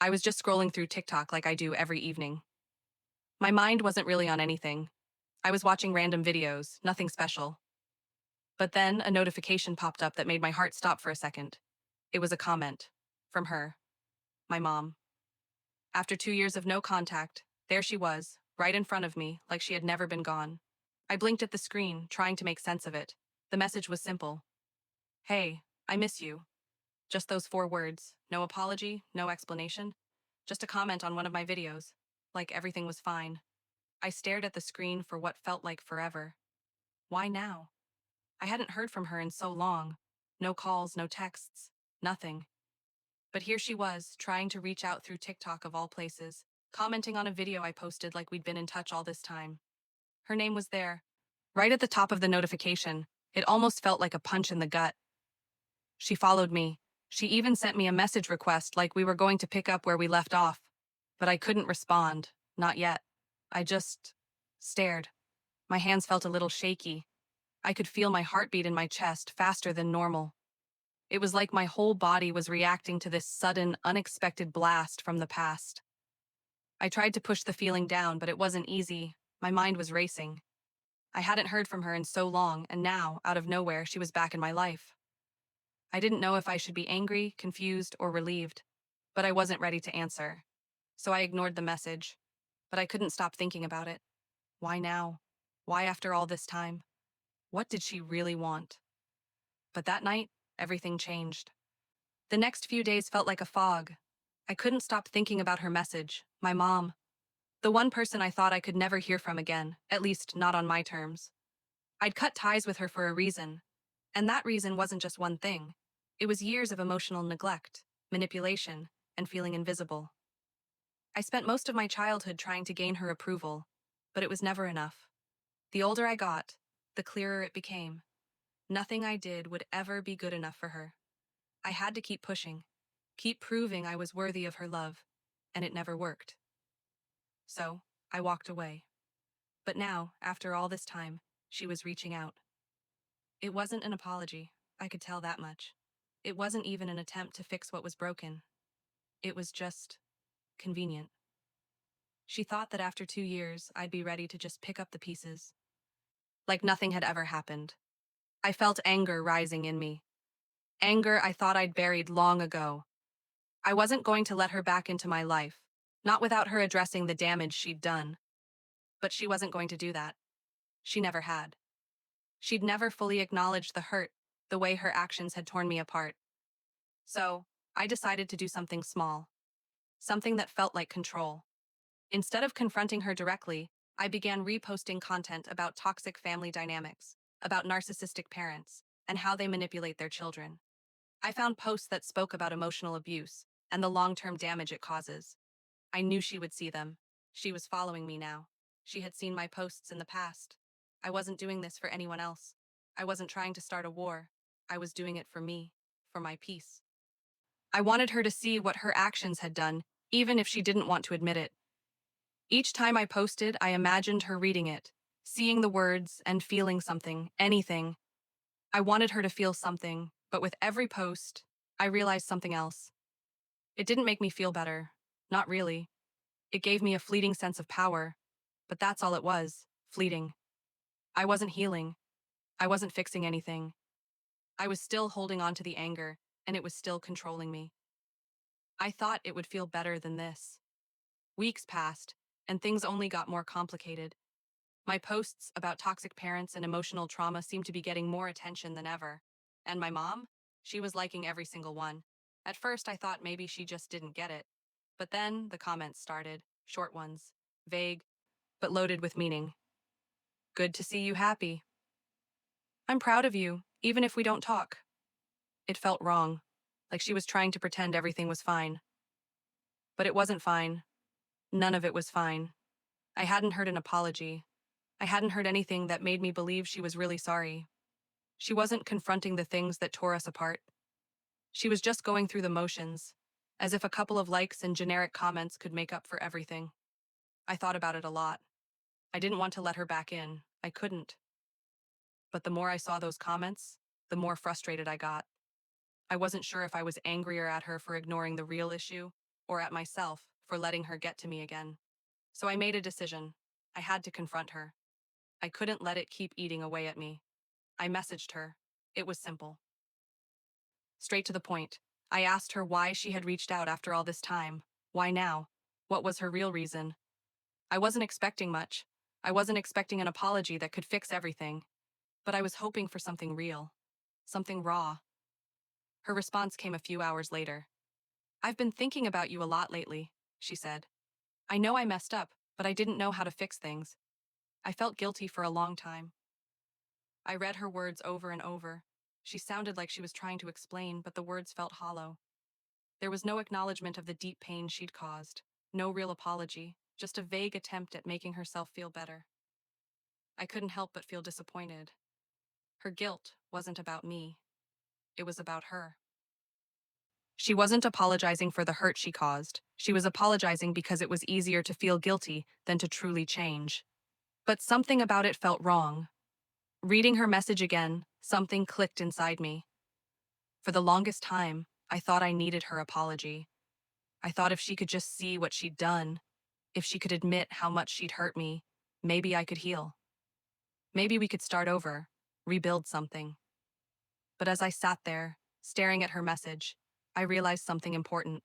I was just scrolling through TikTok like I do every evening. My mind wasn't really on anything. I was watching random videos, nothing special. But then a notification popped up that made my heart stop for a second. It was a comment. From her, my mom. After 2 years of no contact, there she was, right in front of me, like she had never been gone. I blinked at the screen, trying to make sense of it. The message was simple. Hey, I miss you. Just those 4 words. No apology, no explanation. Just a comment on one of my videos. Like everything was fine. I stared at the screen for what felt like forever. Why now? I hadn't heard from her in so long. No calls, no texts, nothing. But here she was, trying to reach out through TikTok of all places, commenting on a video I posted like we'd been in touch all this time. Her name was there, right at the top of the notification. It almost felt like a punch in the gut. She followed me. She even sent me a message request like we were going to pick up where we left off. But I couldn't respond, not yet. I just stared. My hands felt a little shaky. I could feel my heartbeat in my chest faster than normal. It was like my whole body was reacting to this sudden, unexpected blast from the past. I tried to push the feeling down, but it wasn't easy. My mind was racing. I hadn't heard from her in so long, and now, out of nowhere, she was back in my life. I didn't know if I should be angry, confused, or relieved, but I wasn't ready to answer. So I ignored the message, but I couldn't stop thinking about it. Why now? Why after all this time? What did she really want? But that night, everything changed. The next few days felt like a fog. I couldn't stop thinking about her message, my mom, the one person I thought I could never hear from again, at least not on my terms. I'd cut ties with her for a reason, and that reason wasn't just one thing. It was years of emotional neglect, manipulation, and feeling invisible. I spent most of my childhood trying to gain her approval, but it was never enough. The older I got, the clearer it became. Nothing I did would ever be good enough for her. I had to keep pushing, keep proving I was worthy of her love, and it never worked. So, I walked away. But now, after all this time, she was reaching out. It wasn't an apology, I could tell that much. It wasn't even an attempt to fix what was broken. It was just convenient. She thought that after 2 years, I'd be ready to just pick up the pieces. Like nothing had ever happened. I felt anger rising in me. Anger I thought I'd buried long ago. I wasn't going to let her back into my life, not without her addressing the damage she'd done. But she wasn't going to do that. She never had. She'd never fully acknowledged the hurt, the way her actions had torn me apart. So, I decided to do something small, something that felt like control. Instead of confronting her directly, I began reposting content about toxic family dynamics, about narcissistic parents, and how they manipulate their children. I found posts that spoke about emotional abuse and the long-term damage it causes. I knew she would see them. She was following me now. She had seen my posts in the past. I wasn't doing this for anyone else. I wasn't trying to start a war. I was doing it for me, for my peace. I wanted her to see what her actions had done, even if she didn't want to admit it. Each time I posted, I imagined her reading it, seeing the words and feeling something, anything. I wanted her to feel something, but with every post, I realized something else. It didn't make me feel better. Not really. It gave me a fleeting sense of power. But that's all it was, fleeting. I wasn't healing. I wasn't fixing anything. I was still holding on to the anger, and it was still controlling me. I thought it would feel better than this. Weeks passed, and things only got more complicated. My posts about toxic parents and emotional trauma seemed to be getting more attention than ever. And my mom? She was liking every single one. At first, I thought maybe she just didn't get it. But then the comments started, short ones, vague, but loaded with meaning. Good to see you happy. I'm proud of you, even if we don't talk. It felt wrong, like she was trying to pretend everything was fine. But it wasn't fine. None of it was fine. I hadn't heard an apology. I hadn't heard anything that made me believe she was really sorry. She wasn't confronting the things that tore us apart. She was just going through the motions, as if a couple of likes and generic comments could make up for everything. I thought about it a lot. I didn't want to let her back in. I couldn't. But the more I saw those comments, the more frustrated I got. I wasn't sure if I was angrier at her for ignoring the real issue, or at myself for letting her get to me again. So I made a decision. I had to confront her. I couldn't let it keep eating away at me. I messaged her. It was simple. Straight to the point. I asked her why she had reached out after all this time. Why now? What was her real reason? I wasn't expecting much. I wasn't expecting an apology that could fix everything. But I was hoping for something real. Something raw. Her response came a few hours later. "I've been thinking about you a lot lately," she said. "I know I messed up, but I didn't know how to fix things. I felt guilty for a long time." I read her words over and over. She sounded like she was trying to explain, but the words felt hollow. There was no acknowledgement of the deep pain she'd caused, no real apology, just a vague attempt at making herself feel better. I couldn't help but feel disappointed. Her guilt wasn't about me, it was about her. She wasn't apologizing for the hurt she caused. She was apologizing because it was easier to feel guilty than to truly change. But something about it felt wrong. Reading her message again, something clicked inside me. For the longest time, I thought I needed her apology. I thought if she could just see what she'd done, if she could admit how much she'd hurt me, maybe I could heal. Maybe we could start over, rebuild something. But as I sat there, staring at her message, I realized something important.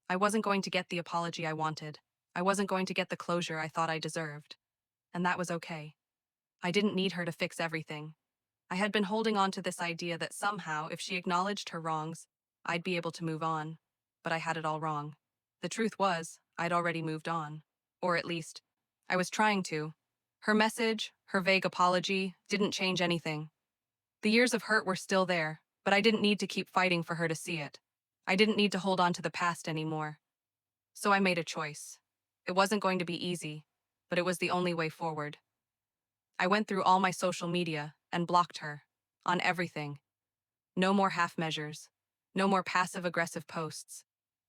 I wasn't going to get the apology I wanted. I wasn't going to get the closure I thought I deserved. And that was okay. I didn't need her to fix everything. I had been holding on to this idea that somehow, if she acknowledged her wrongs, I'd be able to move on. But I had it all wrong. The truth was, I'd already moved on. Or at least, I was trying to. Her message, her vague apology, didn't change anything. The years of hurt were still there, but I didn't need to keep fighting for her to see it. I didn't need to hold on to the past anymore. So I made a choice. It wasn't going to be easy, but it was the only way forward. I went through all my social media and blocked her. On everything. No more half measures. No more passive aggressive posts.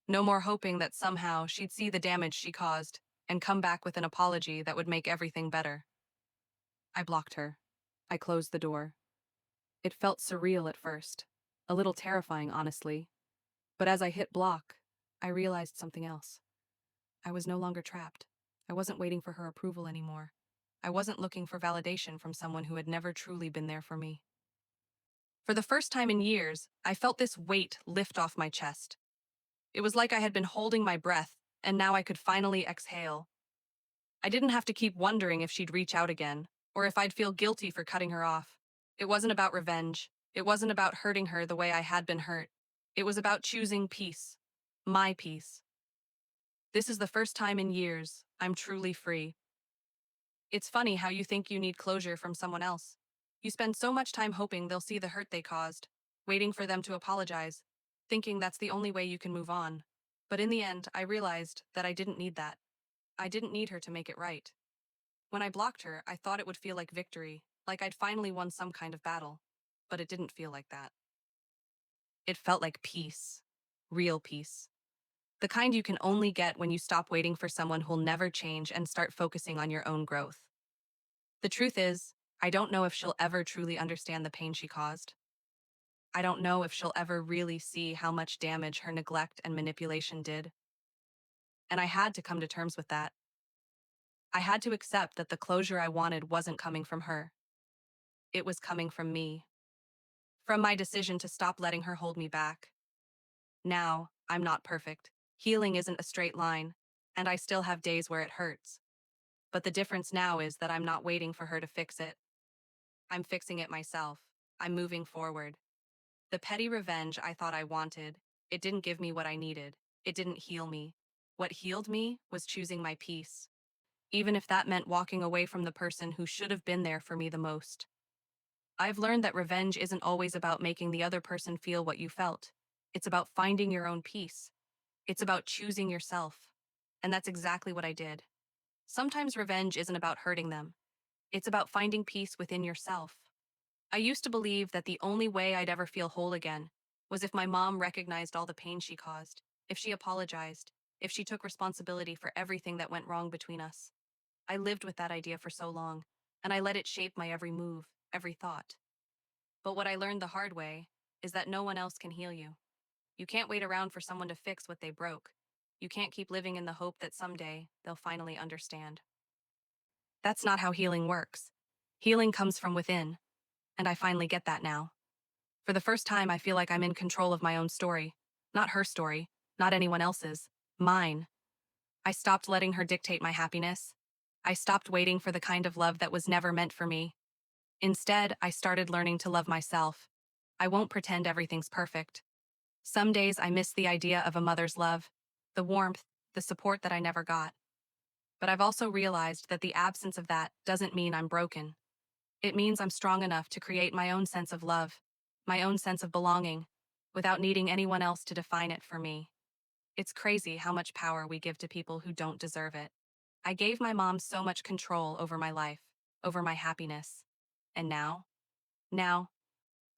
No more hoping that somehow she'd see the damage she caused and come back with an apology that would make everything better. I blocked her. I closed the door. It felt surreal at first. A little terrifying, honestly. But as I hit block, I realized something else. I was no longer trapped. I wasn't waiting for her approval anymore. I wasn't looking for validation from someone who had never truly been there for me. For the first time in years, I felt this weight lift off my chest. It was like I had been holding my breath, and now I could finally exhale. I didn't have to keep wondering if she'd reach out again, or if I'd feel guilty for cutting her off. It wasn't about revenge. It wasn't about hurting her the way I had been hurt. It was about choosing peace. My peace. This is the first time in years I'm truly free. It's funny how you think you need closure from someone else. You spend so much time hoping they'll see the hurt they caused, waiting for them to apologize, thinking that's the only way you can move on. But in the end, I realized that I didn't need that. I didn't need her to make it right. When I blocked her, I thought it would feel like victory, like I'd finally won some kind of battle. But it didn't feel like that. It felt like peace. Real peace. The kind you can only get when you stop waiting for someone who'll never change and start focusing on your own growth. The truth is, I don't know if she'll ever truly understand the pain she caused. I don't know if she'll ever really see how much damage her neglect and manipulation did. And I had to come to terms with that. I had to accept that the closure I wanted wasn't coming from her. It was coming from me. From my decision to stop letting her hold me back. Now, I'm not perfect. Healing isn't a straight line, and I still have days where it hurts. But the difference now is that I'm not waiting for her to fix it. I'm fixing it myself. I'm moving forward. The petty revenge I thought I wanted, it didn't give me what I needed. It didn't heal me. What healed me was choosing my peace, even if that meant walking away from the person who should have been there for me the most. I've learned that revenge isn't always about making the other person feel what you felt. It's about finding your own peace. It's about choosing yourself. And that's exactly what I did. Sometimes revenge isn't about hurting them. It's about finding peace within yourself. I used to believe that the only way I'd ever feel whole again was if my mom recognized all the pain she caused, if she apologized, if she took responsibility for everything that went wrong between us. I lived with that idea for so long, and I let it shape my every move, every thought. But what I learned the hard way is that no one else can heal you. You can't wait around for someone to fix what they broke. You can't keep living in the hope that someday they'll finally understand. That's not how healing works. Healing comes from within, and I finally get that now. For the first time, I feel like I'm in control of my own story. Not her story, not anyone else's, mine. I stopped letting her dictate my happiness. I stopped waiting for the kind of love that was never meant for me. Instead, I started learning to love myself. I won't pretend everything's perfect. Some days I miss the idea of a mother's love, the warmth, the support that I never got. But I've also realized that the absence of that doesn't mean I'm broken. It means I'm strong enough to create my own sense of love, my own sense of belonging, without needing anyone else to define it for me. It's crazy how much power we give to people who don't deserve it. I gave my mom so much control over my life, over my happiness. And now,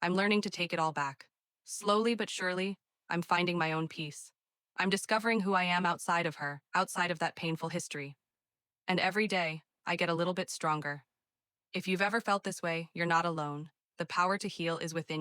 I'm learning to take it all back. Slowly but surely, I'm finding my own peace. I'm discovering who I am outside of her, outside of that painful history. And every day, I get a little bit stronger. If you've ever felt this way, you're not alone. The power to heal is within you.